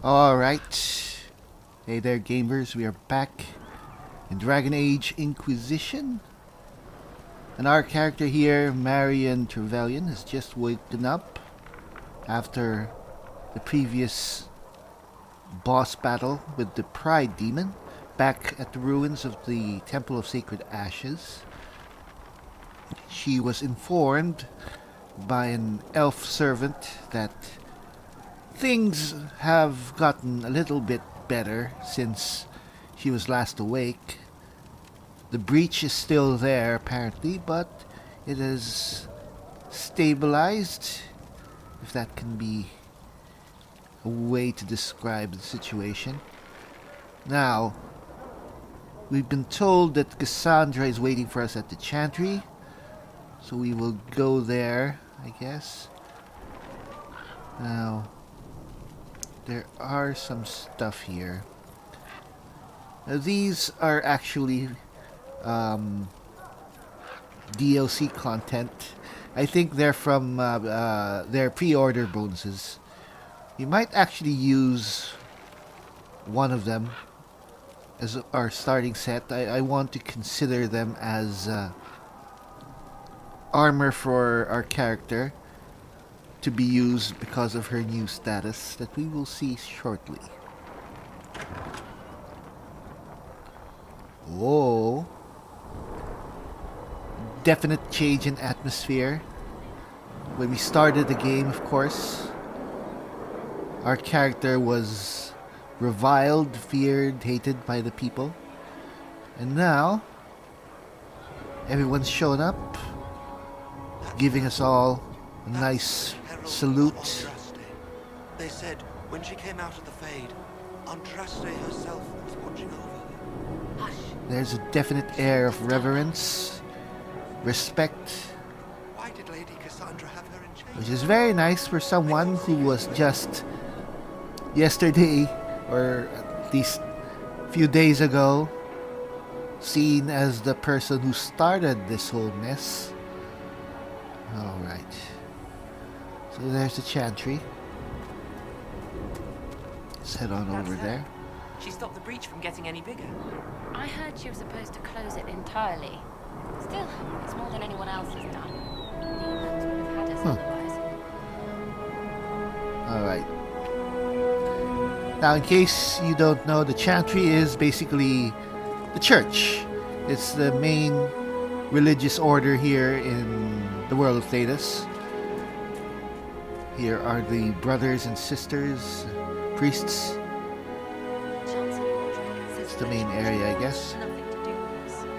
Alright. Hey there, gamers. We are back in Dragon Age Inquisition. And our character here, Marion Trevelyan, has just woken up after the previous boss battle with the Pride Demon back at the ruins of the Temple of Sacred Ashes. She was informed by an elf servant that things have gotten a little bit better since she was last awake. The breach is still there apparently, but it is stabilized, if that can be a way to describe the situation. Now, we've been told that Cassandra is waiting for us at the Chantry, so we will go there, I guess. Now, there are some stuff here. Now, these are actually DLC content. I think they're from their pre-order bonuses. You might actually use one of them as our starting set. I want to consider them as armor for our character to be used because of her new status that we will see shortly. Whoa. Definite change in atmosphere. When we started the game, of course, our character was reviled, feared, hated by the people. And now, everyone's shown up, giving us all a nice salute. They said when she came out of the Fade, Andraste herself was watching over her. Hush. There's a definite air of reverence, respect, Why did Lady Cassandra have her in chains? which is very nice for someone who was just yesterday, or at least a few days ago, seen as the person who started this whole mess. Alright. So there's the Chantry. Let's head on over there. She stopped the breach from getting any bigger. I heard she was supposed to close it entirely. Still, it's more than anyone else has done. Demons would have had us otherwise. Alright. Now, in case you don't know, the Chantry is basically the church. It's the main religious order here in the world of Thedas. Here are the brothers and sisters, priests. It's the main area, I guess.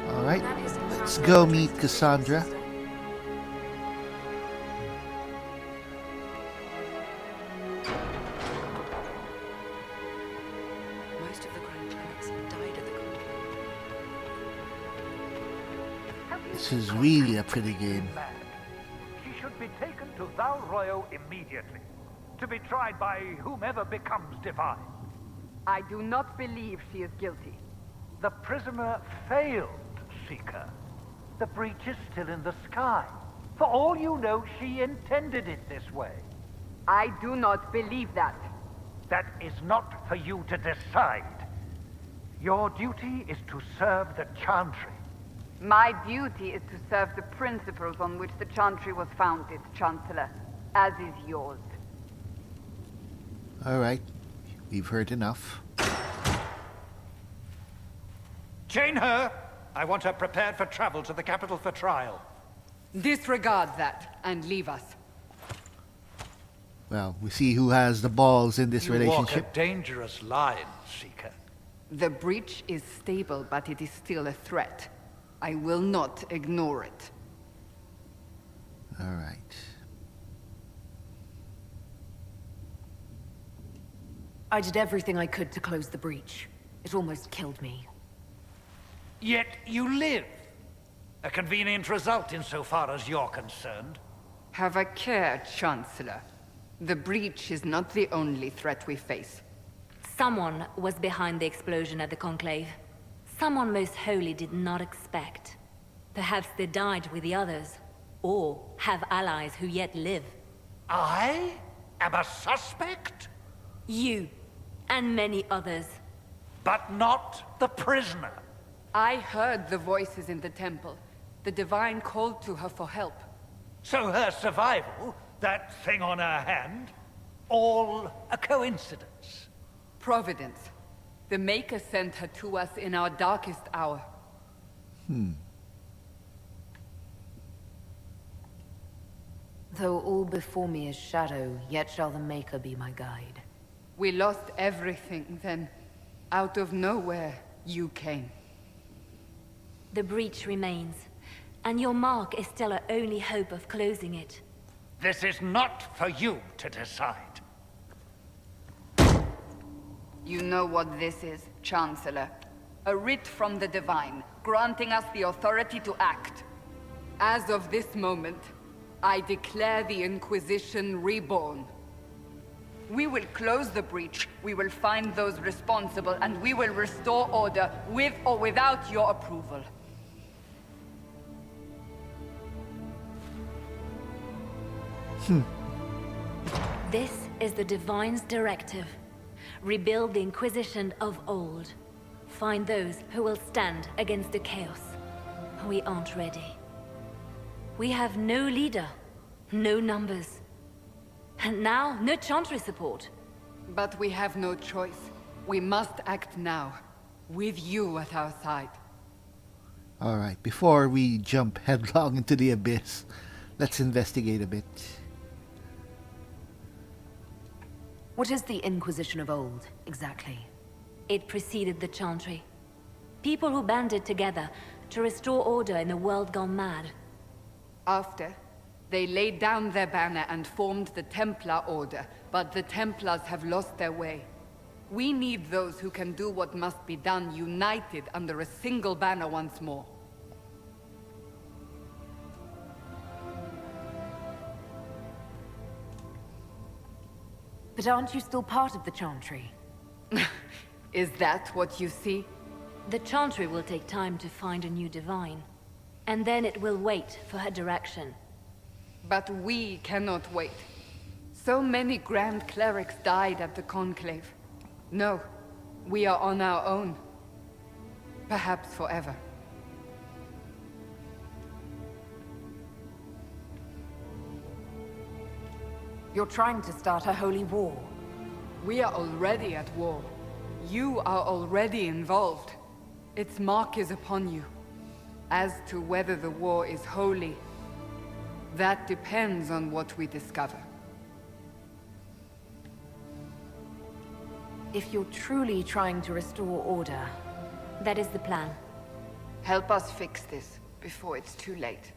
Alright, let's go meet Cassandra. Most of the Grand Clerics have died at the conclave. This is really a pretty game. She should be taken to Val Royo immediately, to be tried by whomever becomes divine. I do not believe she is guilty. The prisoner failed, Seeker. The breach is still in the sky. For all you know, she intended it this way. I do not believe that. That is not for you to decide. Your duty is to serve the Chantry. My duty is to serve the principles on which the Chantry was founded, Chancellor, as is yours. Alright, we've heard enough. Chain her! I want her prepared for travel to the capital for trial. Disregard that and leave us. Well, we see who has the balls in this You walk relationship. a dangerous line, Seeker. The breach is stable, but it is still a threat. I will not ignore it. Alright. I did everything I could to close the breach. It almost killed me. Yet you live. A convenient result insofar as you're concerned. Have a care, Chancellor. The breach is not the only threat we face. Someone was behind the explosion at the conclave. Someone most holy did not expect. Perhaps they died with the others, or have allies who yet live. I am a suspect? You. and many others. But not the prisoner. I heard the voices in the temple. The Divine called to her for help. So her survival, that thing on her hand, all a coincidence. Providence. The Maker sent her to us in our darkest hour. Though all before me is shadow, yet shall the Maker be my guide. We lost everything then. Out of nowhere, you came. The breach remains, and your mark is still our only hope of closing it. This is not for you to decide. You know what this is, Chancellor. A writ from the Divine, granting us the authority to act. As of this moment, I declare the Inquisition reborn. We will close the breach, we will find those responsible, and we will restore order, with or without your approval. This is the Divine's directive. Rebuild the Inquisition of old. Find those who will stand against the chaos. We aren't ready. We have no leader, no numbers. And now, no Chantry support. But we have no choice. We must act now, with you at our side. Alright, before we jump headlong into the abyss, let's investigate a bit. What is the Inquisition of old, exactly? It preceded the Chantry. People who banded together to restore order in a world gone mad. After, they laid down their banner and formed the Templar Order, but the Templars have lost their way. We need those who can do what must be done, united under a single banner once more. But aren't you still part of the Chantry? Is that what you see? The Chantry will take time to find a new Divine. And then it will wait for her direction. But we cannot wait. So many Grand Clerics died at the Conclave. No, we are on our own. Perhaps forever. You're trying to start a holy war. We are already at war. You are already involved. Its mark is upon you. As to whether the war is holy, that depends on what we discover. If you're truly trying to restore order, That is the plan. Help us fix this before it's too late.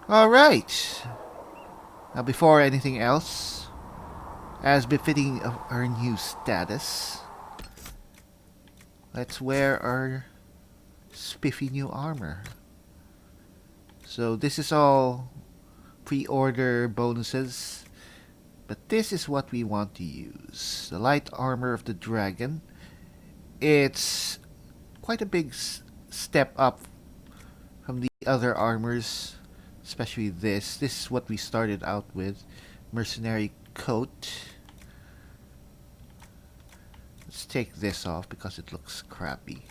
Alright. Now, before anything else, as befitting of our new status, let's wear our spiffy new armor. So this is all pre-order bonuses, but this is what we want to use. The light armor of the dragon. It's quite a big step up from the other armors, especially this. This is what we started out with. Mercenary coat. Let's take this off because it looks crappy.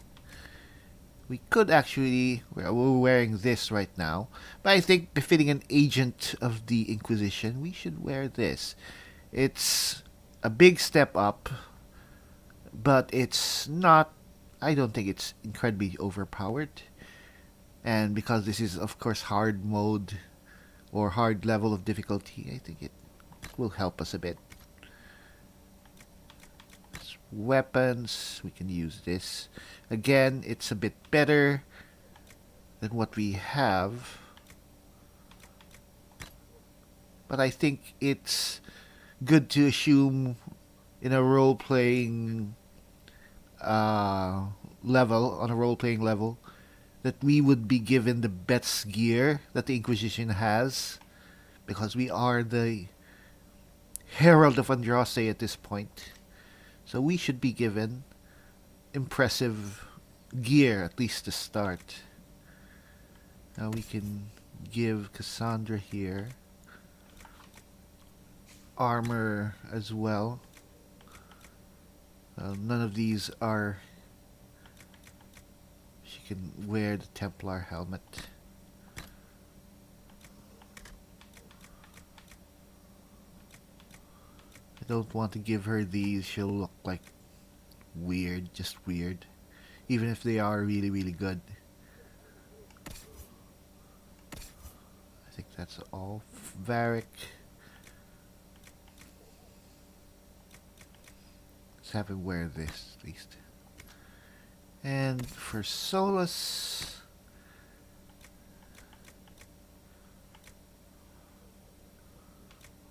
We could actually, we're wearing this right now, but I think befitting an agent of the Inquisition, we should wear this. It's a big step up, but it's not, I don't think it's incredibly overpowered. And because this is, of course, hard mode or hard level of difficulty, I think it will help us a bit. Weapons, we can use this. Again, it's a bit better than what we have, but I think it's good to assume in a role-playing level, on a role-playing level, that we would be given the best gear that the Inquisition has, because we are the Herald of Andraste at this point. So we should be given impressive gear, at least to start. Now we can give Cassandra here armor as well. None of these are... She can wear the Templar helmet. I don't want to give her these. She'll look like weird, just weird. Even if they are really, really good. I think that's all. Varric. Let's have him wear this, at least. And for Solus...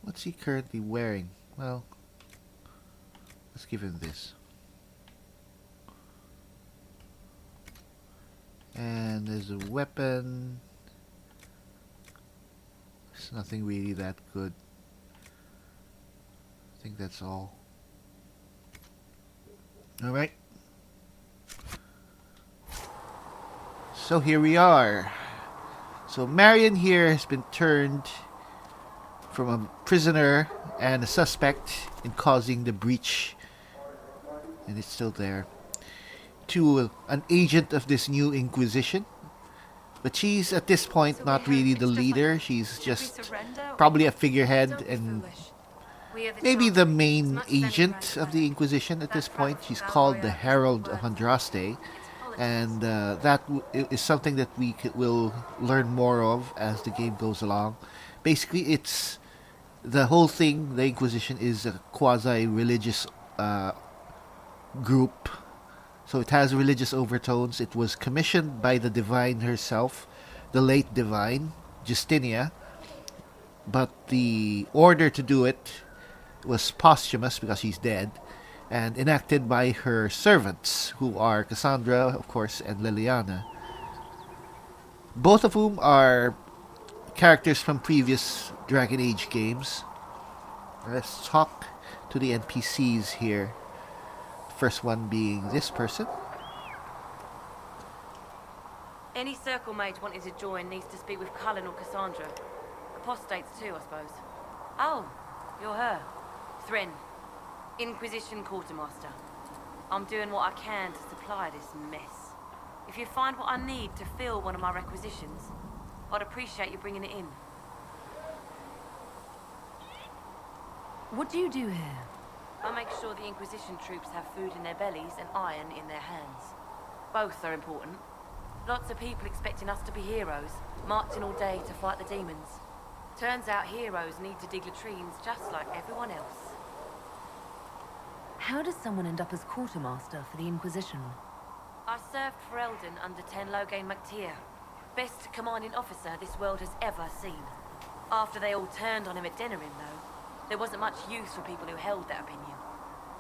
What's he currently wearing? Well, let's give him this. And there's a weapon. It's nothing really that good. I think that's all. Alright. So here we are. So Marion here has been turned from a prisoner and a suspect in causing the breach, and it's still there, to an agent of this new Inquisition. But she's at this point not really the leader. She's just probably a figurehead and maybe the main agent of the Inquisition at this point. She's called the Herald of Andraste, and that is something that we will learn more of as the game goes along. Basically, it's the whole thing. The Inquisition is a quasi-religious group, so it has religious overtones. It was commissioned by the Divine herself, the late Divine, Justinia, but the order to do it was posthumous because she's dead, and enacted by her servants, who are Cassandra, of course, and Liliana, both of whom are characters from previous Dragon Age games. Let's talk to the NPCs here. First one being this person. Any circle mage wanting to join needs to speak with Cullen or Cassandra. Apostates too, I suppose. Oh, you're her. Thrin, Inquisition Quartermaster. I'm doing what I can to supply this mess. If you find what I need to fill one of my requisitions, I'd appreciate you bringing it in. What do you do here? I make sure the Inquisition troops have food in their bellies and iron in their hands. Both are important. Lots of people expecting us to be heroes, marching all day to fight the demons. Turns out heroes need to dig latrines just like everyone else. How does someone end up as quartermaster for the Inquisition? I served for Eldon under Ten Loghain MacTier. Best commanding officer this world has ever seen. After they all turned on him at Denerim, though, there wasn't much use for people who held that opinion.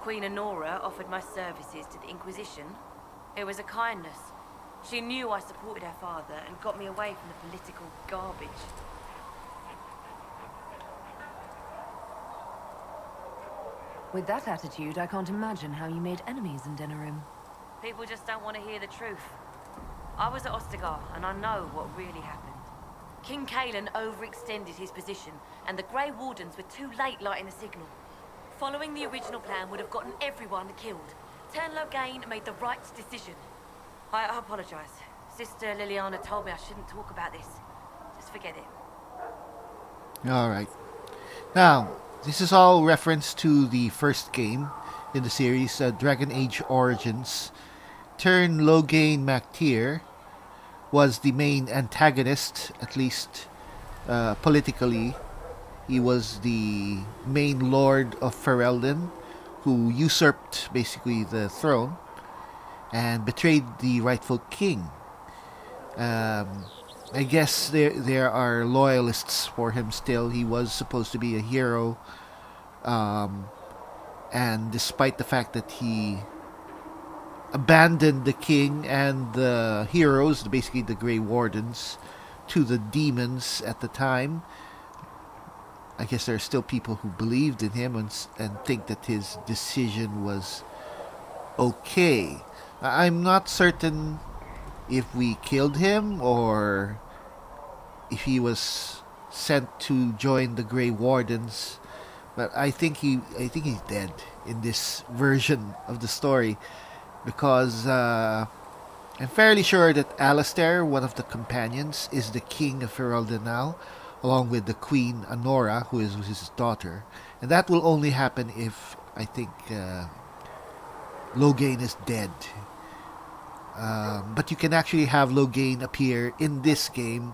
Queen Honora offered my services to the Inquisition. It was a kindness. She knew I supported her father and got me away from the political garbage. With that attitude, I can't imagine how you made enemies in Denerim. People just don't want to hear the truth. I was at Ostagar, and I know what really happened. King Kalen overextended his position, and the Grey Wardens were too late lighting the signal. Following the original plan would have gotten everyone killed. Turn Loghain made the right decision. I apologize. Sister Liliana told me I shouldn't talk about this. Just forget it. Alright. Now, this is all reference to the first game in the series, Dragon Age Origins. Turn Loghain MacTier was the main antagonist, at least politically. He was the main lord of Ferelden, who usurped basically the throne and betrayed the rightful king. I guess there are loyalists for him still. He was supposed to be a hero, and despite the fact that he abandoned the king and the heroes, basically the Grey Wardens, to the demons at the time, I guess there are still people who believed in him and think that his decision was okay. I'm not certain if we killed him or if he was sent to join the Grey Wardens, but I think he's dead in this version of the story, because I'm fairly sure that Alistair, one of the companions, is the king of Ferelden now, along with the Queen Honora, who is his daughter, and that will only happen if I think Loghain is dead. But you can actually have Loghain appear in this game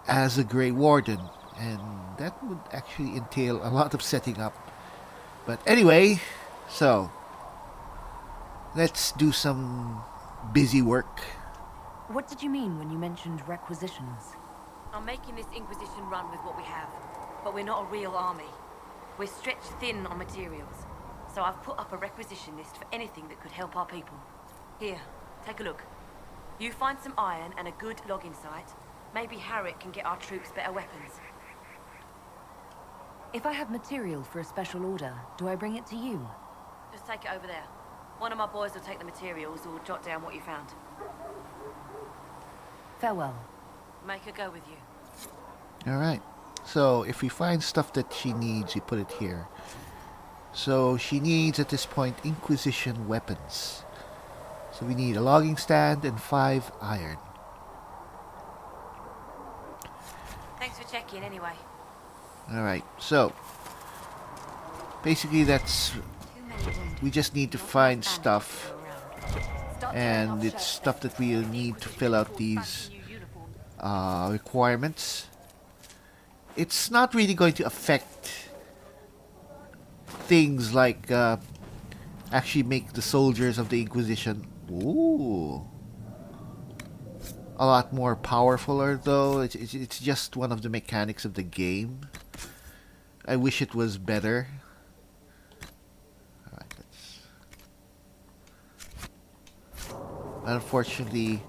as a Grey Warden, and that would actually entail a lot of setting up. But anyway, so let's do some busy work. What did you mean when you mentioned requisitions? I'm making this Inquisition run with what we have, but we're not a real army. We're stretched thin on materials, so I've put up a requisition list for anything that could help our people. Here, take a look. You find some iron and a good logging site. Maybe Harriet can get our troops better weapons. If I have material for a special order, do I bring it to you? Just take it over there. One of my boys will take the materials or jot down what you found. Farewell. Make her go with you. Alright, so if we find stuff that she needs, we put it here. So she needs, at this point, Inquisition weapons. So we need a logging stand and 5 iron. Thanks for checking anyway. Alright, so basically that's, we just need to find stuff, and it's stuff that we need to fill out these requirements. It's not really going to affect things like actually make the soldiers of the Inquisition a lot more powerful, though. It's just one of the mechanics of the game. I wish it was better. Alright, unfortunately,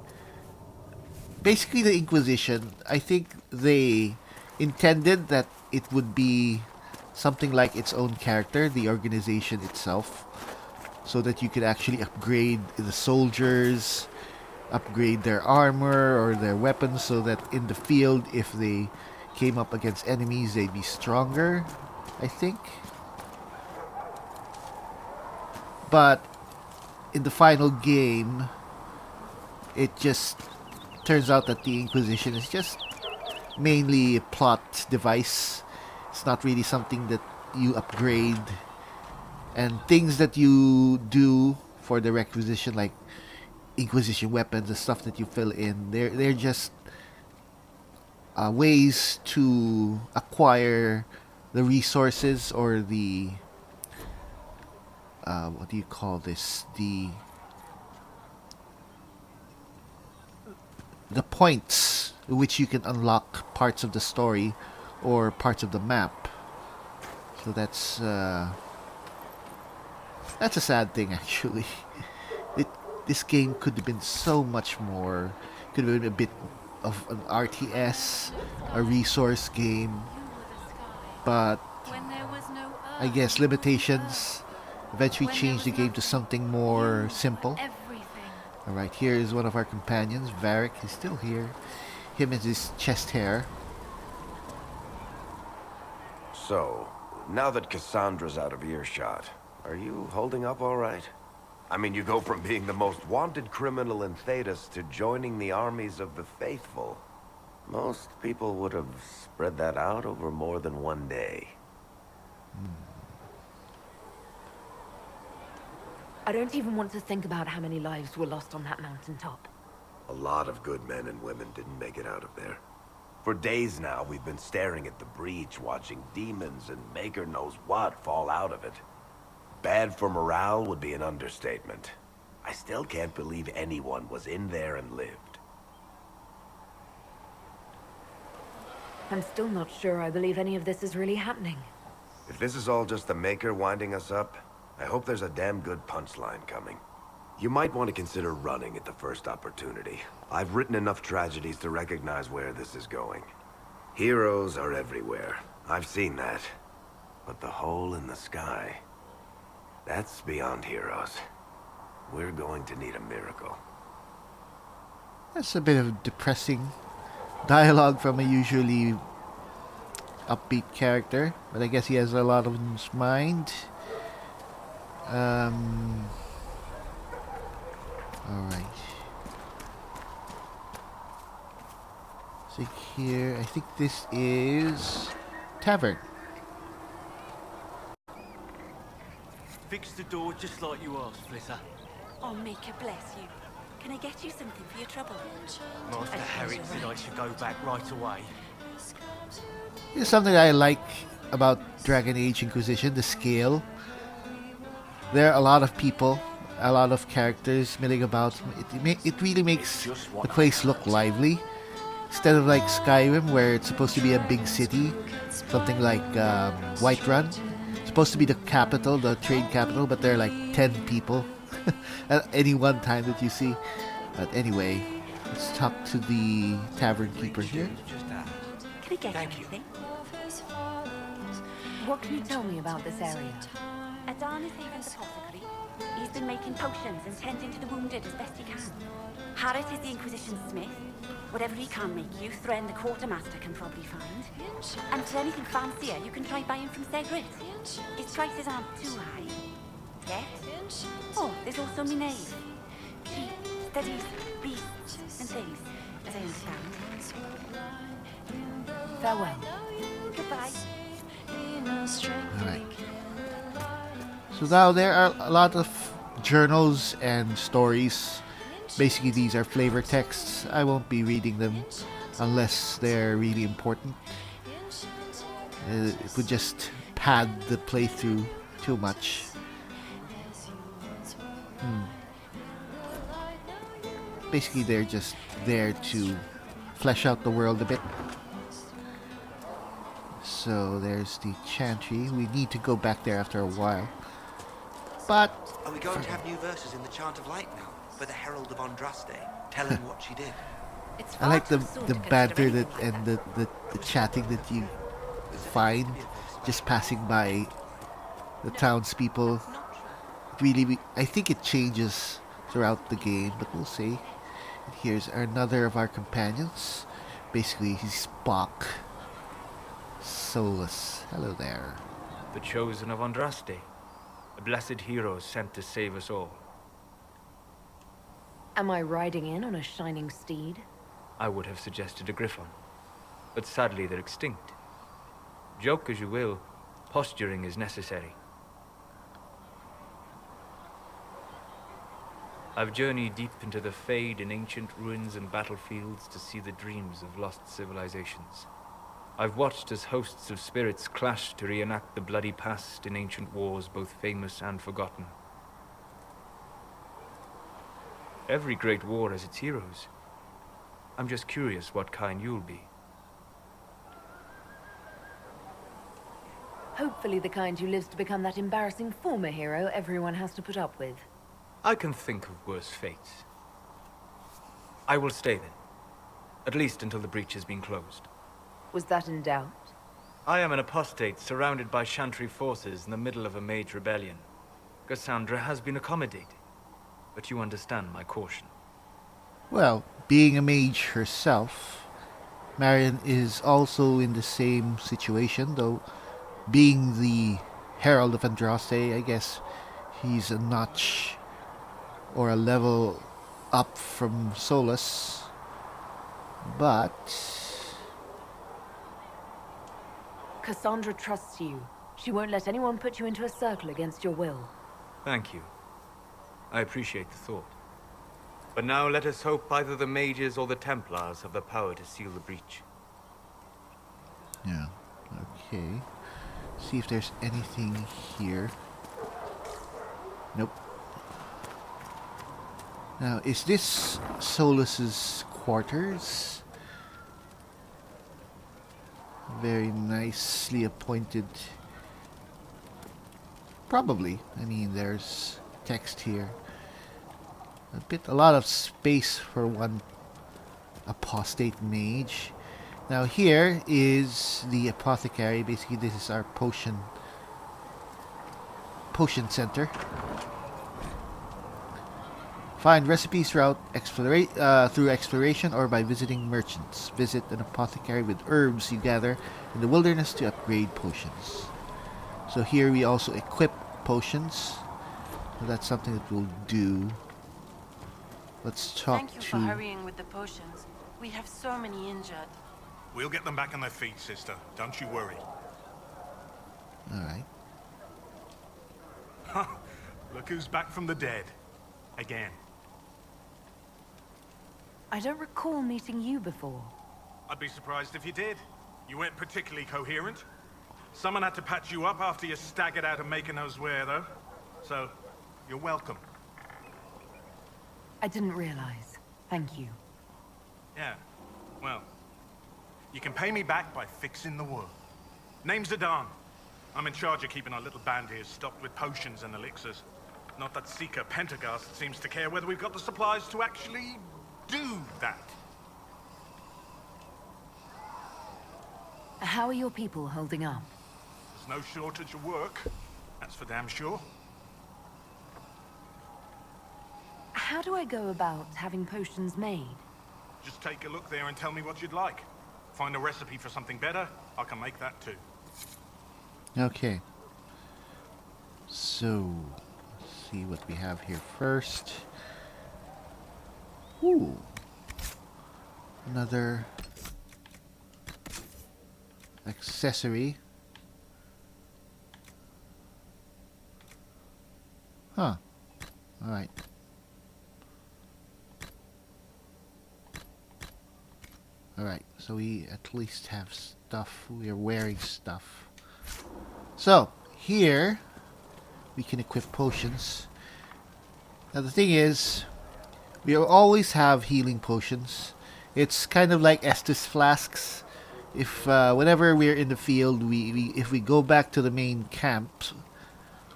basically the Inquisition, I think they intended that it would be something like its own character, the organization itself, so that you could actually upgrade the soldiers, upgrade their armor or their weapons, so that in the field, if they came up against enemies, they'd be stronger, I think. But in the final game, it just turns out that the Inquisition is just mainly a plot device. It's not really something that you upgrade, and things that you do for the requisition, like Inquisition weapons, the stuff that you fill in, they're just ways to acquire the resources, or the what do you call this, the the points in which you can unlock parts of the story or parts of the map. So that's a sad thing, actually. This game could have been so much more. Could have been a bit of an RTS, a resource game, but I guess limitations eventually changed the game to something more simple. Alright, here is one of our companions, Varric. He's still here. Him and his chest hair. So, now that Cassandra's out of earshot, are you holding up all right? I mean, you go from being the most wanted criminal in Thedas to joining the armies of the faithful. Most people would have spread that out over more than one day. I don't even want to think about how many lives were lost on that mountaintop. A lot of good men and women didn't make it out of there. For days now, we've been staring at the breach, watching demons and maker knows what fall out of it. Bad for morale would be an understatement. I still can't believe anyone was in there and lived. I'm still not sure I believe any of this is really happening. If this is all just the Maker winding us up, I hope there's a damn good punchline coming. You might want to consider running at the first opportunity. I've written enough tragedies to recognize where this is going. Heroes are everywhere. I've seen that. But the hole in the sky... that's beyond heroes. We're going to need a miracle. That's a bit of depressing dialogue from a usually upbeat character, but I guess he has a lot on his mind. Alright. So here, I think this is Tavern. Fix the door just like you asked, Flitter. Oh, Maker bless you. Can I get you something for your trouble? Master Harriet said I should go back right away. Here's something I like about Dragon Age Inquisition, the scale. There are a lot of people, a lot of characters milling about. It really makes the place look lively. Instead of like Skyrim, where it's supposed to be a big city, something like Whiterun. It's supposed to be the capital, the trade capital, but there are like 10 people at any one time that you see. But anyway, let's talk to the tavern keeper here. Can I get anything? What can you tell me about this area? Adan is Haven's apothecary. He's been making potions and tending to the wounded as best he can. Harriet is the Inquisition smith. Whatever he can make you, Thren the quartermaster can probably find. And for anything fancier, you can try buying from Cedric. His prices aren't too high. Yet. Oh, there's also my knave. She studies beasts and things, as I understand. Farewell. Goodbye. Alright. So now there are a lot of journals and stories. Basically, these are flavor texts. I won't be reading them unless they're really important. It would just pad the playthrough too much. Basically, they're just there to flesh out the world a bit. So there's the chantry. We need to go back there after a while. But Are we going to have new verses in the Chant of Light now? For the Herald of Andraste, telling what she did. I like the banter that and the chatting that you find just passing by the townspeople. Really, I think it changes throughout the game, but we'll see. And here's another of our companions. Basically, he's Spock. Solus. Hello there. The chosen of Andraste, a blessed hero sent to save us all. Am I riding in on a shining steed? I would have suggested a griffon, but sadly they're extinct. Joke as you will, posturing is necessary. I've journeyed deep into the Fade in ancient ruins and battlefields to see the dreams of lost civilizations. I've watched as hosts of spirits clash to reenact the bloody past in ancient wars both famous and forgotten. Every great war has its heroes. I'm just curious what kind you'll be. Hopefully the kind who lives to become that embarrassing former hero everyone has to put up with. I can think of worse fates. I will stay then. At least until the breach has been closed. Was that in doubt? I am an apostate surrounded by Chantry forces in the middle of a mage rebellion. Cassandra has been accommodating, but you understand my caution. Well, being a mage herself, Marion is also in the same situation, though being the Herald of Andraste, I guess he's a notch or a level up from Solus. But Cassandra trusts you. She won't let anyone put you into a circle against your will. Thank you. I appreciate the thought. But now let us hope either the mages or the Templars have the power to seal the breach. yeah, okay. See if there's anything here. Nope. Now, is this Solus's quarters? Very nicely appointed. Probably. I mean, there's text here. A lot of space for one apostate mage. Now here is the apothecary. Basically, this is our potion center. Find recipes through exploration or by visiting merchants. Visit an apothecary with herbs you gather in the wilderness to upgrade potions. So here we also equip potions. So that's something that we'll do. Let's talk Thank you to... for hurrying with the potions. We have so many injured. We'll get them back on their feet, sister. Don't you worry. Alright. Look who's back from the dead. Again. I don't recall meeting you before. I'd be surprised if you did. You weren't particularly coherent. Someone had to patch you up after you staggered out of Maker knows where, though. So, you're welcome. I didn't realize. Thank you. Yeah, well, you can pay me back by fixing the world. Name's Adan. I'm in charge of keeping our little band here stocked with potions and elixirs. Not that Seeker Pentagast seems to care whether we've got the supplies to actually do that. How are your people holding up? There's no shortage of work. That's for damn sure. How do I go about having potions made? Just take a look there and tell me what you'd like. Find a recipe for something better, I can make that too. Okay. So, let's see what we have here first. Ooh. Another accessory. Huh. Alright. Alright, so we at least have stuff. We are wearing stuff. So, here we can equip potions. Now the thing is, we always have healing potions. It's kind of like Estus flasks. If whenever we're in the field, if we go back to the main camp,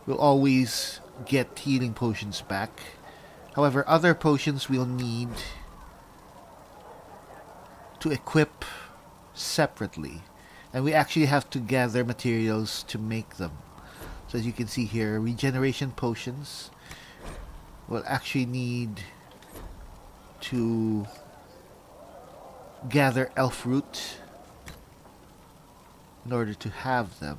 we'll always get healing potions back. However, other potions we'll need to equip separately, and we actually have to gather materials to make them. So as you can see here, regeneration potions will actually need to gather elf root in order to have them.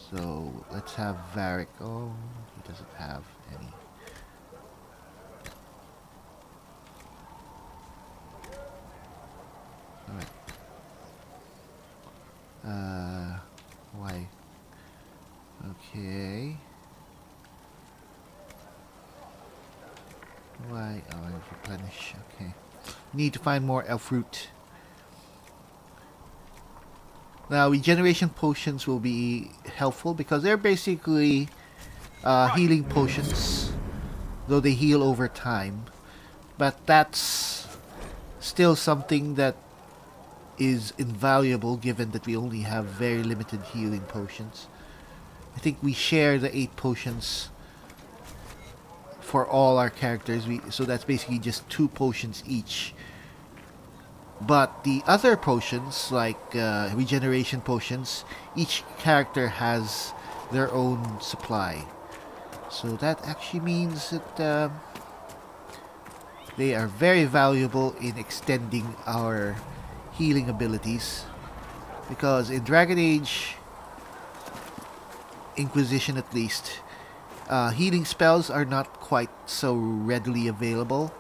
So let's have Varric. Oh, he doesn't have any. Alright. Why? Okay. Why? Oh, I replenish. Okay. Need to find more elf root. Now, regeneration potions will be helpful because they're basically healing potions, though they heal over time. But that's still something that is invaluable given that we only have very limited healing potions. I think we share the 8 potions for all our characters, so that's basically just 2 potions each. But the other potions, like regeneration potions, each character has their own supply. So that actually means that they are very valuable in extending our healing abilities. Because in Dragon Age Inquisition at least, healing spells are not quite so readily available.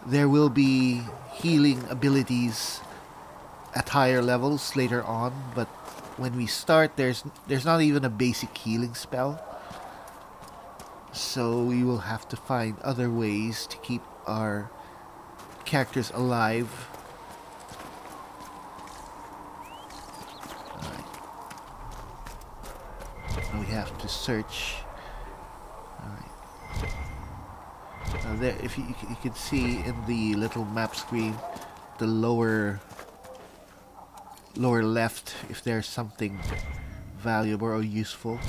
There will be healing abilities at higher levels later on, but when we start, there's not even a basic healing spell. So we will have to find other ways to keep our characters alive. Alright. So we have to search. Alright. There, if you can see in the little map screen, the lower left, if there's something valuable or useful.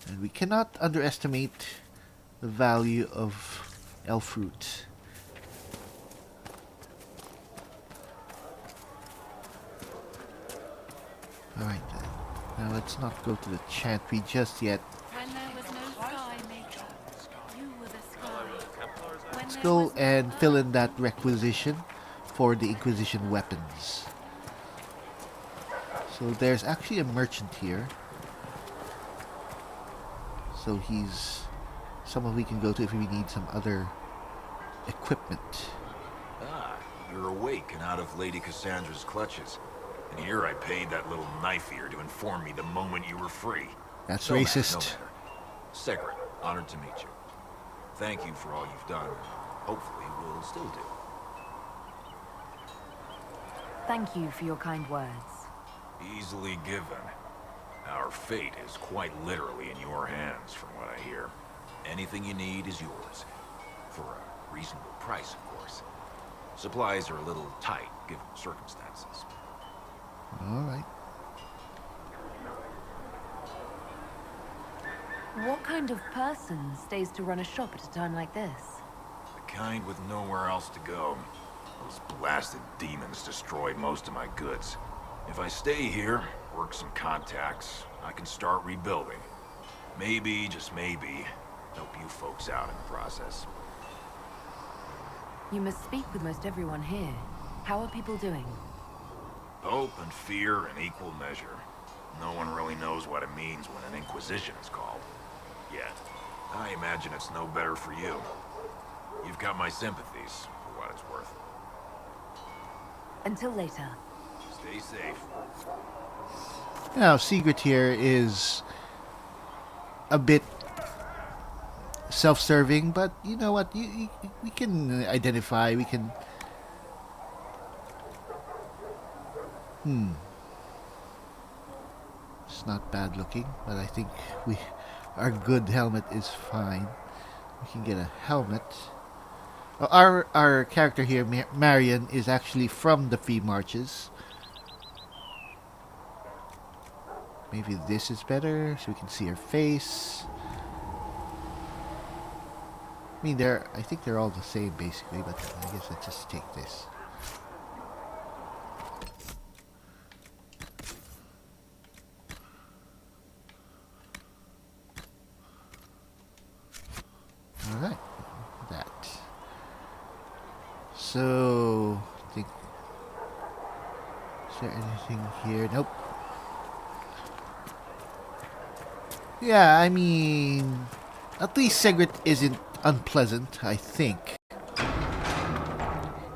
And we cannot underestimate the value of elf fruit. Alright then. Now let's not go to the chantry just yet. When there was no sky maker, you were the sky. Let's go and fill in that requisition for the Inquisition weapons. So there's actually a merchant here. So he's someone we can go to if we need some other equipment. Ah, you're awake and out of Lady Cassandra's clutches. And here I paid that little knife ear to inform me the moment you were free. That's No matter, racist. no matter. Sigrid, honored to meet you. Thank you for all you've done. Hopefully we'll still do. Thank you for your kind words. Easily given. Our fate is quite literally in your hands, from what I hear. Anything you need is yours. For a reasonable price, of course. Supplies are a little tight, given circumstances. Alright. What kind of person stays to run a shop at a time like this? The kind with nowhere else to go. Those blasted demons destroyed most of my goods. If I stay here, work some contacts, I can start rebuilding. Maybe, just maybe, help you folks out in the process. You must speak with most everyone here. How are people doing? Hope and fear in equal measure. No one really knows what it means when an Inquisition is called. Yet, I imagine it's no better for you. You've got my sympathies, for what it's worth. Until later. Stay safe. Now, Sigrid here is a bit self-serving, but you know what? We can identify. We can. It's not bad looking, but I think our good helmet is fine. We can get a helmet. Our character here, Marion, is actually from the Free Marches. Maybe this is better, so we can see her face. I mean, I think they're all the same, basically, but I guess let's just take this. Alright, that. So, I think... Is there anything here? Nope. Yeah, I mean... At least Sigrid isn't unpleasant, I think.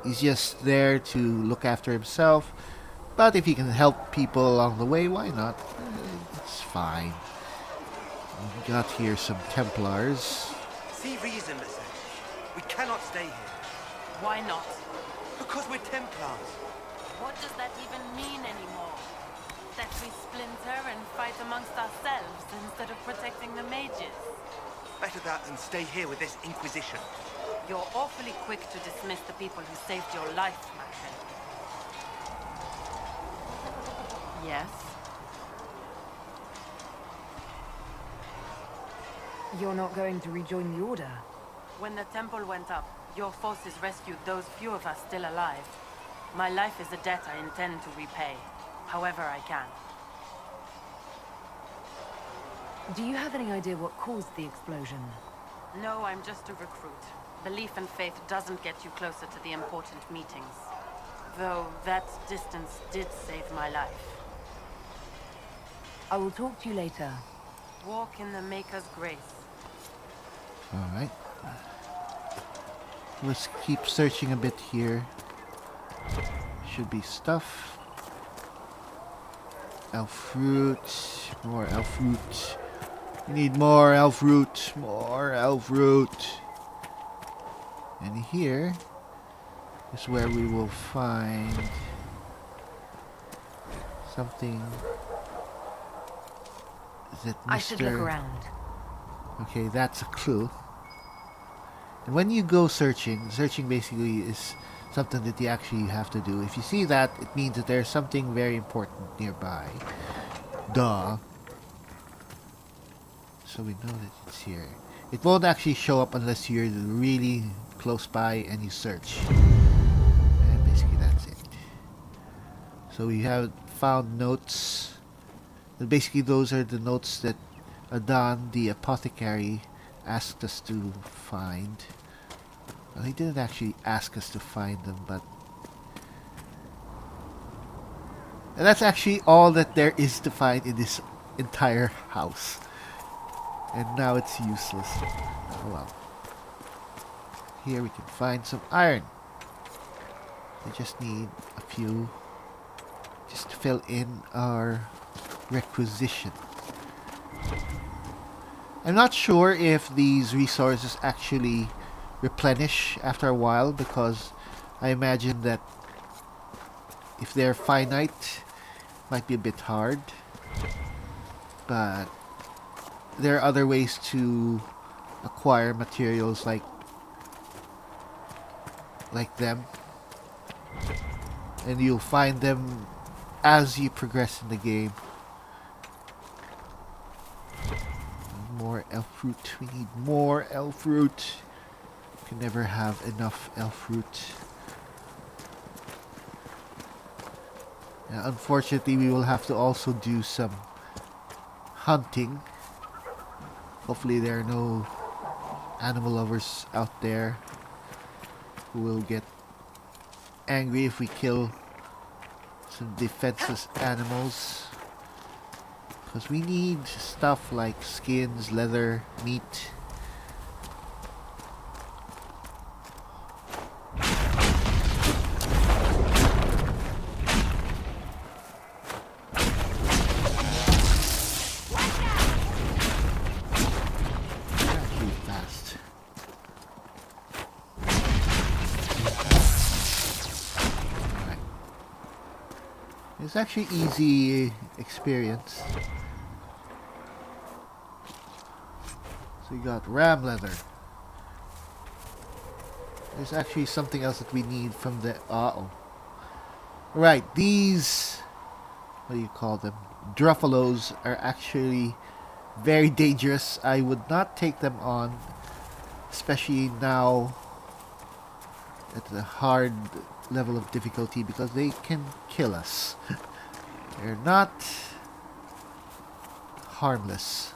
He's just there to look after himself. But if he can help people along the way, why not? It's fine. We got here some Templars. See reason, listen. We cannot stay here. Why not? Because we're Templars. What does that even mean anymore? That we splinter and fight amongst ourselves instead of protecting the mages? Better that than stay here with this Inquisition. You're awfully quick to dismiss the people who saved your life, my friend. Yes? You're not going to rejoin the Order? When the temple went up, your forces rescued those few of us still alive. My life is a debt I intend to repay, however I can. Do you have any idea what caused the explosion? No, I'm just a recruit. Belief and faith doesn't get you closer to the important meetings. Though that distance did save my life. I will talk to you later. Walk in the Maker's grace. Alright. Let's keep searching a bit here. Should be stuff. Elf root. More elf root. We need more elf root. More elf root. And here is where we will find something. Is it Mr. I should look around. Okay, that's a clue. And when you go searching basically is something that you actually have to do. If you see that, it means that there's something very important nearby. Duh. So we know that it's here. It won't actually show up unless you're really close by and you search. And basically that's it. So we have found notes. And basically those are the notes that Adon, the apothecary, asked us to find. Well, he didn't actually ask us to find them, but... And that's actually all that there is to find in this entire house. And now it's useless. Oh well. Here we can find some iron. We just need a few just to fill in our requisition. I'm not sure if these resources actually replenish after a while, because I imagine that if they're finite, it might be a bit hard. But there are other ways to acquire materials like them, and you'll find them as you progress in the game. More elf root. We need more elf root. We can never have enough elf root. Unfortunately, we will have to also do some hunting. Hopefully there are no animal lovers out there who will get angry if we kill some defenseless animals. Because we need stuff like skins, leather, meat. It's actually easy experience. So we got ram leather. There's actually something else that we need from the... Right, these... What do you call them? Druffalos are actually very dangerous. I would not take them on. Especially now at the hard level of difficulty, because they can kill us. They're not harmless.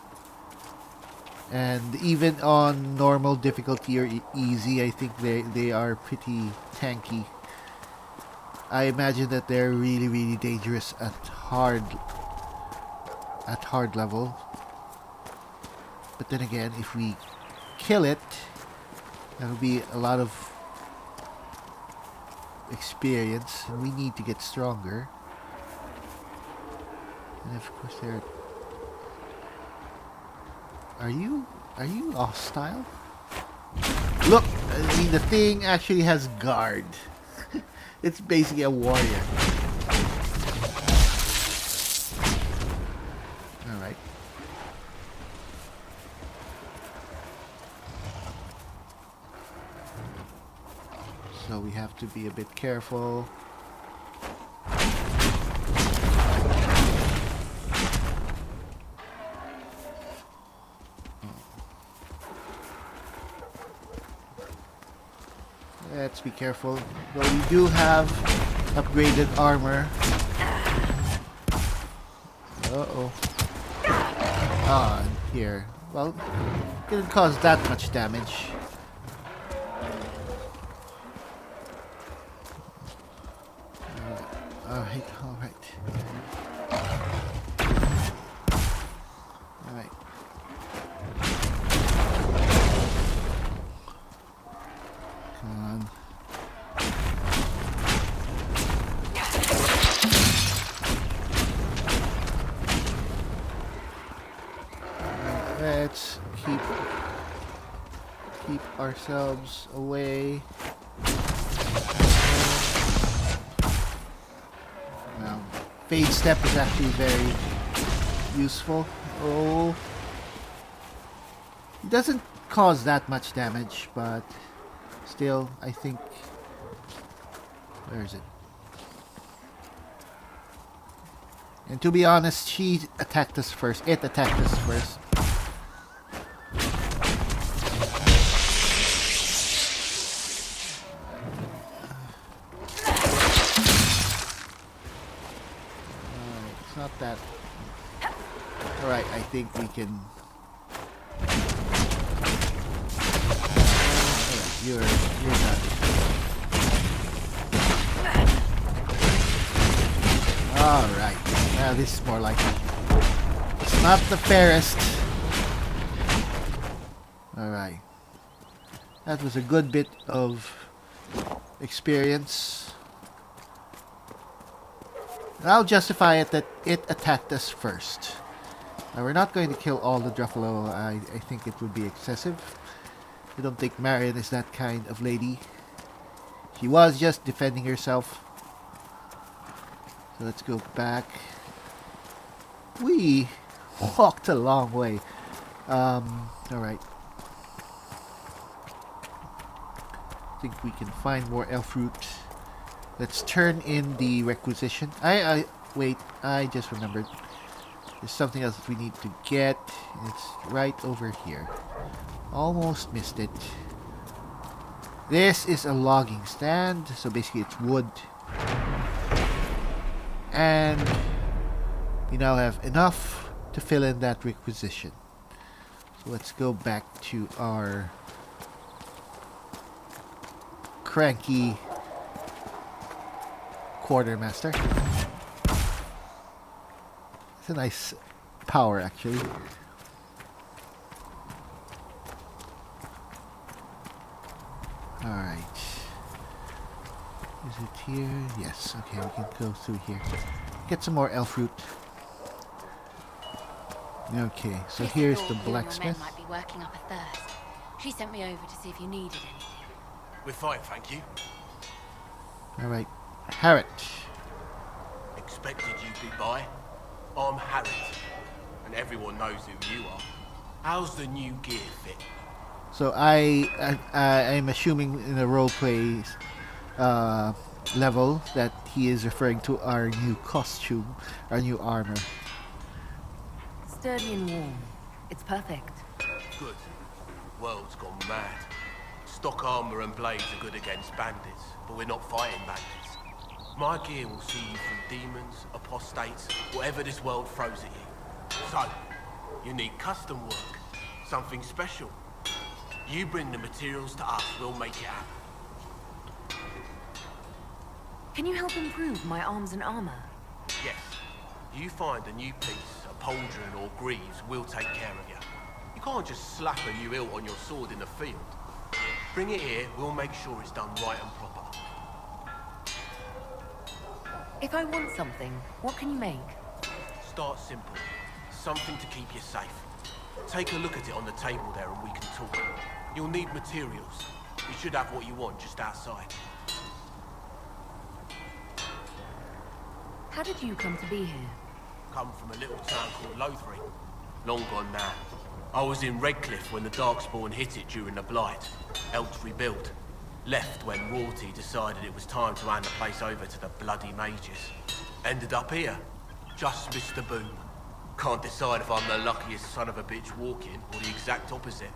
And even on normal difficulty or easy, I think they are pretty tanky. I imagine that they're really, really dangerous at hard level. But then again, if we kill it, that'll be a lot of experience, and we need to get stronger. And of course there... Are you hostile? Look! I mean, the thing actually has guard. It's basically a warrior. Alright. so we have to be a bit careful. Let's be careful. Though we do have upgraded armor. Uh-oh. Ah, here. Well, didn't cause that much damage. Alright. Come on. Let's keep ourselves away. Now, fade step is actually very useful. Oh, it doesn't cause that much damage, but still, I think. Where is it? And to be honest, she attacked us first. It attacked us first. It's not that. Alright, I think we can. Alright, you're done. Alright, now this is more likely. It's not the fairest. Alright. That was a good bit of experience. And I'll justify it that it attacked us first. Now we're not going to kill all the Druffalo. I think it would be excessive. I don't think Marion is that kind of lady. She was just defending herself. So let's go back. We walked a long way. Alright. I think we can find more elf root. Let's turn in the requisition. Wait, I just remembered. There's something else that we need to get. It's right over here. Almost missed it. This is a logging stand, so basically it's wood. And we now have enough to fill in that requisition. So let's go back to our cranky quartermaster. It's a nice power, actually. Alright. Is it here? Yes. Okay, we can go through here. Get some more elf root. Okay, so here's the blacksmith. Might be working up a thirst. She sent me over to see if you needed anything. We're fine, thank you. Alright. Harriet. Expected you'd be by. I'm Harriet, and everyone knows who you are. How's the new gear fit? So I'm assuming in the roleplay level that he is referring to our new costume, our new armor. Sturdy and warm. It's perfect. Good. World's gone mad. Stock armor and blades are good against bandits, but we're not fighting bandits. My gear will see you through demons, apostates, whatever this world throws at you. So, you need custom work, something special. You bring the materials to us, we'll make it happen. Can you help improve my arms and armor? Yes. You find a new piece, a pauldron or greaves, we'll take care of you. You can't just slap a new hilt on your sword in the field. Bring it here, we'll make sure it's done right and proper. If I want something, what can you make? Start simple. Something to keep you safe. Take a look at it on the table there and we can talk. You'll need materials. You should have what you want just outside. How did you come to be here? Come from a little town called Lothring. Long gone now. I was in Redcliffe when the Darkspawn hit it during the Blight. Helped rebuild. Left when Rorty decided it was time to hand the place over to the bloody mages. Ended up here. Just missed the boom. Can't decide if I'm the luckiest son of a bitch walking or the exact opposite.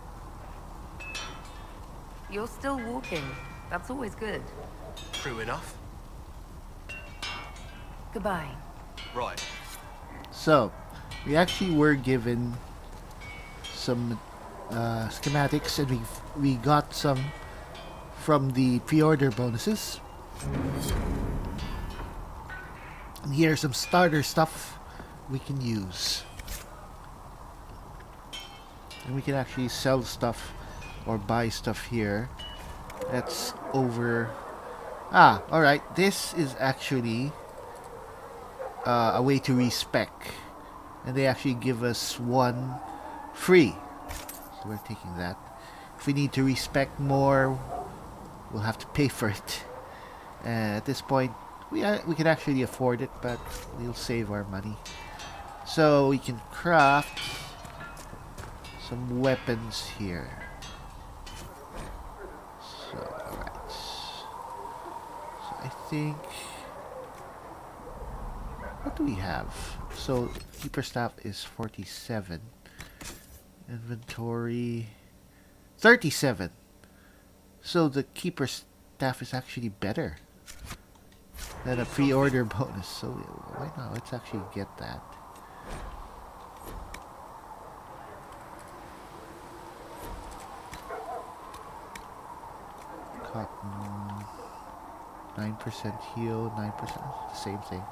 You're still walking. That's always good. True enough. Goodbye. Right. So, we actually were given some schematics, and we got some from the pre-order bonuses. And here's some starter stuff we can use. And we can actually sell stuff or buy stuff here. That's over. Alright. This is actually a way to respec. And they actually give us one free. So we're taking that. If we need to respec more, we'll have to pay for it. At this point, we can actually afford it, but we'll save our money. So we can craft some weapons here. So, alright. So I think... What do we have? So, Keeper Staff is 47. Inventory... 37. So the Keeper Staff is actually better than a pre-order bonus. So why not? Let's actually get that. Cotton. 9% heal, 9%. Same thing.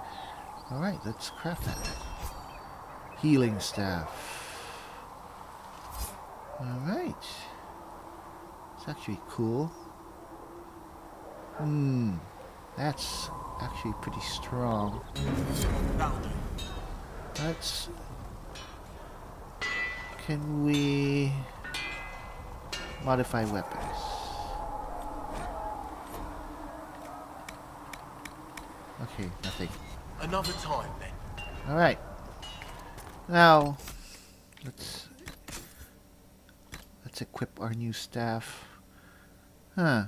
Alright, let's craft that. Healing Staff. Alright. It's actually cool. That's actually pretty strong. Let's... Can we... modify weapons? Okay, nothing. Another time then. Alright. Now, let's equip our new staff. I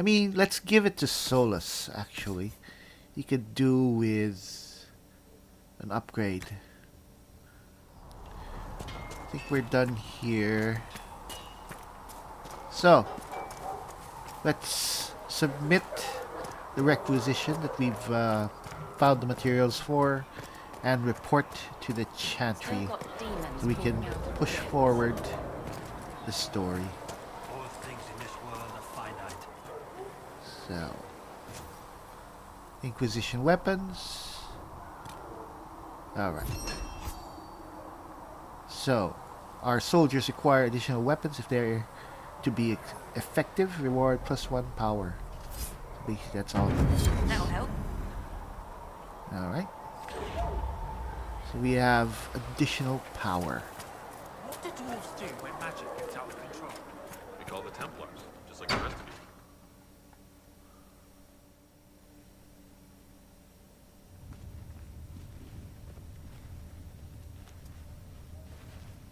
mean, let's give it to Solus, actually. He could do with an upgrade. I think we're done here. So, let's submit the requisition that we've found the materials for and report to the chantry so we can push forward the story. All things in this world are finite. So, Inquisition weapons. Alright. So, our soldiers require additional weapons if they're to be effective. Reward +1 power. So basically, that's all. That'll help. Alright. So we have additional power. What do dwarves do when magic gets out of control? We call the Templars, just like the rest of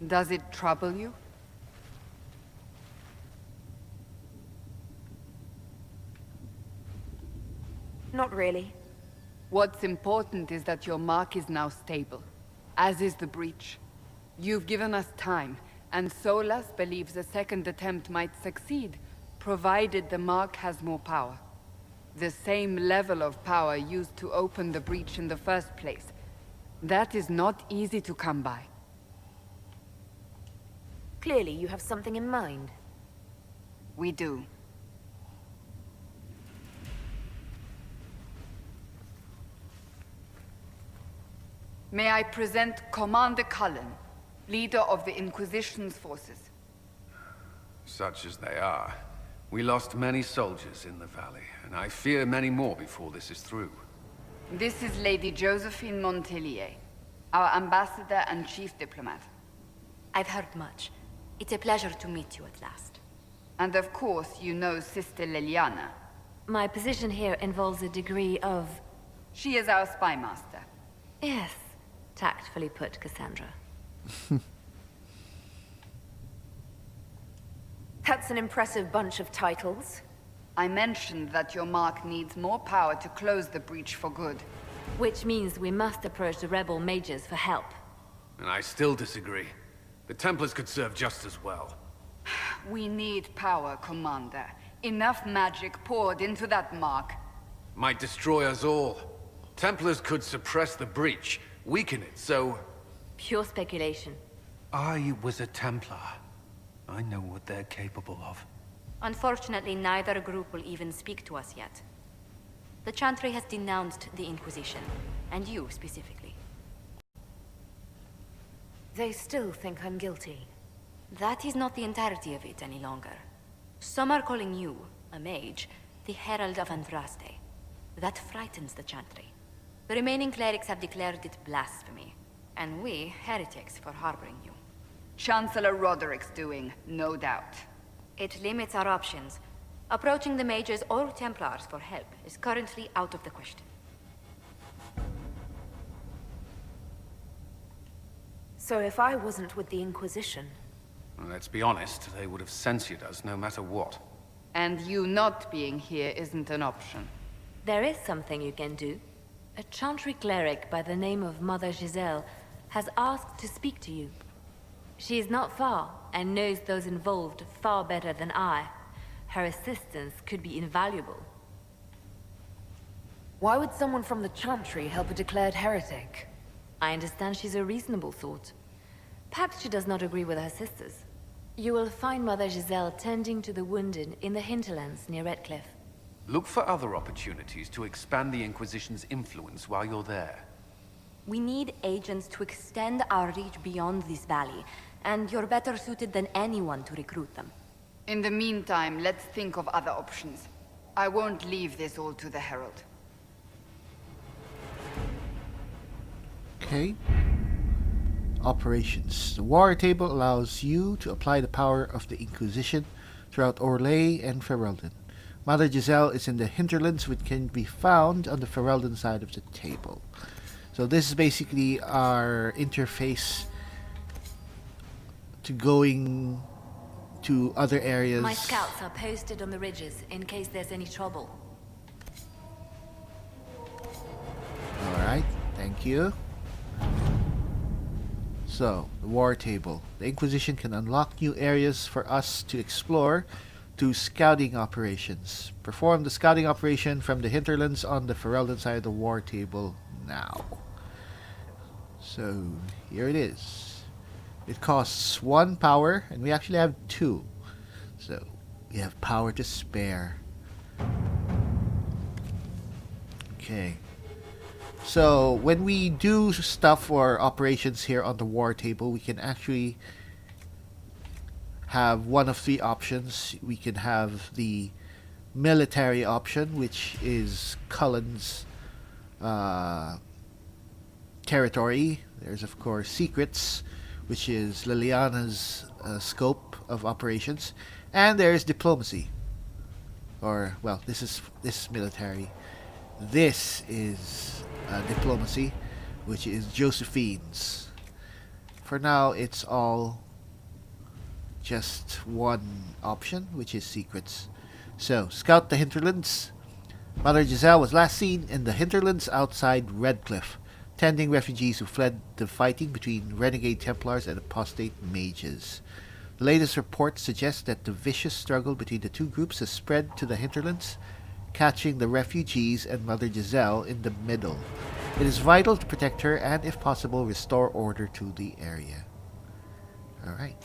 you. Does it trouble you? Not really. What's important is that your mark is now stable, as is the breach. You've given us time, and Solus believes a second attempt might succeed, provided the mark has more power. The same level of power used to open the breach in the first place. That is not easy to come by. Clearly, you have something in mind. We do. May I present Commander Cullen, leader of the Inquisition's forces. Such as they are. We lost many soldiers in the valley, and I fear many more before this is through. This is Lady Josephine Montelier, our ambassador and chief diplomat. I've heard much. It's a pleasure to meet you at last. And of course, you know Sister Liliana. My position here involves a degree of... She is our spy master. Yes, tactfully put, Cassandra. That's an impressive bunch of titles. I mentioned that your mark needs more power to close the breach for good. Which means we must approach the rebel mages for help. And I still disagree. The Templars could serve just as well. We need power, Commander. Enough magic poured into that mark. Might destroy us all. Templars could suppress the breach, weaken it, so... Pure speculation. I was a Templar. I know what they're capable of. Unfortunately, neither group will even speak to us yet. The Chantry has denounced the Inquisition, and you specifically. They still think I'm guilty. That is not the entirety of it any longer. Some are calling you, a mage, the Herald of Andraste. That frightens the Chantry. The remaining clerics have declared it blasphemy, and we, heretics, for harboring you. Chancellor Roderick's doing, no doubt. It limits our options. Approaching the mages or Templars for help is currently out of the question. So if I wasn't with the Inquisition... Well, let's be honest, they would have censored us no matter what. And you not being here isn't an option. There is something you can do. A Chantry cleric by the name of Mother Giselle has asked to speak to you. She is not far, and knows those involved far better than I. Her assistance could be invaluable. Why would someone from the Chantry help a declared heretic? I understand she's a reasonable sort. Perhaps she does not agree with her sisters. You will find Mother Giselle tending to the wounded in the hinterlands near Redcliffe. Look for other opportunities to expand the Inquisition's influence while you're there. We need agents to extend our reach beyond this valley, and you're better suited than anyone to recruit them. In the meantime, let's think of other options. I won't leave this all to the Herald. Okay. Operations. The war table allows you to apply the power of the Inquisition throughout Orlais and Ferelden. Mother Giselle is in the hinterlands, which can be found on the Ferelden side of the table. So this is basically our interface to going to other areas. My scouts are posted on the ridges in case there's any trouble. Alright, thank you. So, the war table. The Inquisition can unlock new areas for us to explore through scouting operations. Perform the scouting operation from the hinterlands on the Ferelden side of the war table now. So, here it is. It costs 1 power, and we actually have 2. So, we have power to spare. Okay. So, when we do stuff or operations here on the war table, we can actually have one of 3 options. We can have the military option, which is Cullen's territory. There's, of course, secrets, which is Liliana's scope of operations. And there's diplomacy. Or, well, this is military. This is diplomacy, which is Josephine's. For now, it's all just one option, which is secrets. So, scout the hinterlands. Mother Giselle was last seen in the hinterlands outside Redcliffe, tending refugees who fled the fighting between renegade Templars and apostate mages. The latest reports suggest that the vicious struggle between the two groups has spread to the hinterlands, catching the refugees and Mother Giselle in the middle. It is vital to protect her and, if possible, restore order to the area. Alright.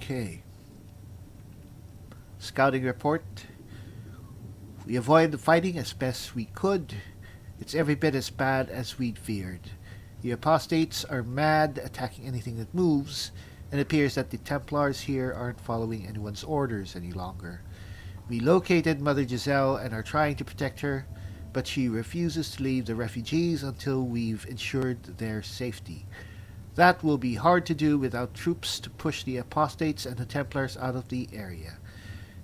Okay. scouting report. We avoided the fighting as best we could. It's every bit as bad as we'd feared. The apostates are mad, attacking anything that moves, and it appears that the Templars here aren't following anyone's orders any longer. We located Mother Giselle and are trying to protect her, but she refuses to leave the refugees until we've ensured their safety. That will be hard to do without troops to push the apostates and the Templars out of the area.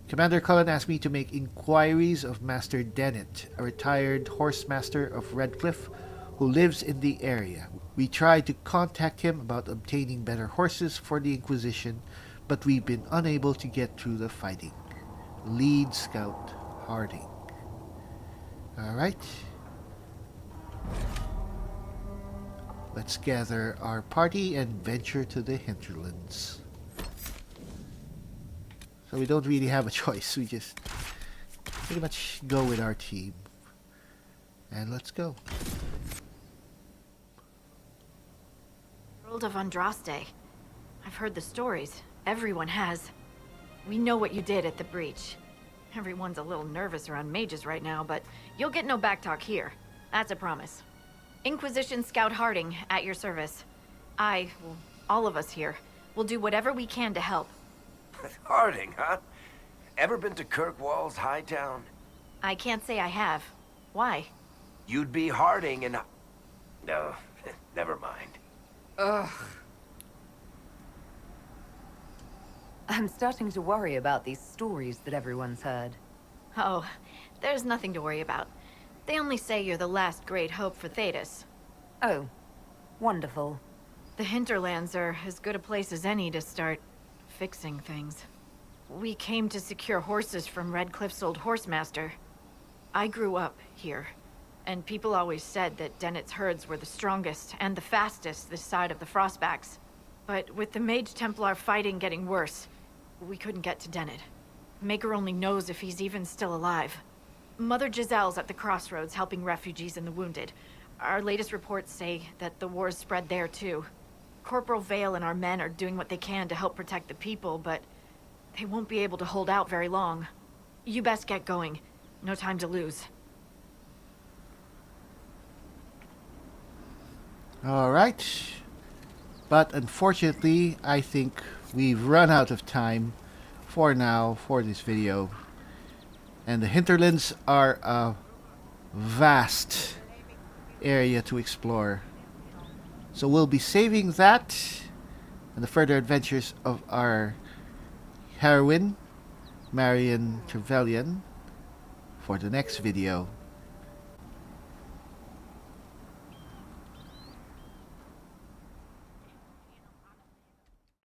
Commander Cullen asked me to make inquiries of Master Dennett, a retired horse master of Redcliffe, who lives in the area. We tried to contact him about obtaining better horses for the Inquisition, but we've been unable to get through the fighting. Lead Scout Harding. Alright. Let's gather our party and venture to the hinterlands. So we don't really have a choice. We just pretty much go with our team. And let's go. World of Andraste. I've heard the stories. Everyone has. We know what you did at the breach. Everyone's a little nervous around mages right now, but you'll get no backtalk here. That's a promise. Inquisition Scout Harding, at your service. All of us here, will do whatever we can to help. Harding, huh? Ever been to Kirkwall's Hightown? I can't say I have. Why? You'd be Harding and... No, never mind. Ugh. I'm starting to worry about these stories that everyone's heard. Oh, there's nothing to worry about. They only say you're the last great hope for Thetis. Oh, wonderful. The hinterlands are as good a place as any to start fixing things. We came to secure horses from Redcliffe's old horsemaster. I grew up here, and people always said that Dennett's herds were the strongest and the fastest this side of the Frostbacks. But with the Mage Templar fighting getting worse, we couldn't get to Dennett. Maker only knows if he's even still alive. Mother Giselle's at the crossroads helping refugees and the wounded. Our latest reports say that the war's spread there too. Corporal Vale and our men are doing what they can to help protect the people, but they won't be able to hold out very long. You best get going. No time to lose. Alright. But unfortunately, I think we've run out of time for now for this video. And the hinterlands are a vast area to explore. So we'll be saving that and the further adventures of our heroine, Marion Trevelyan, for the next video.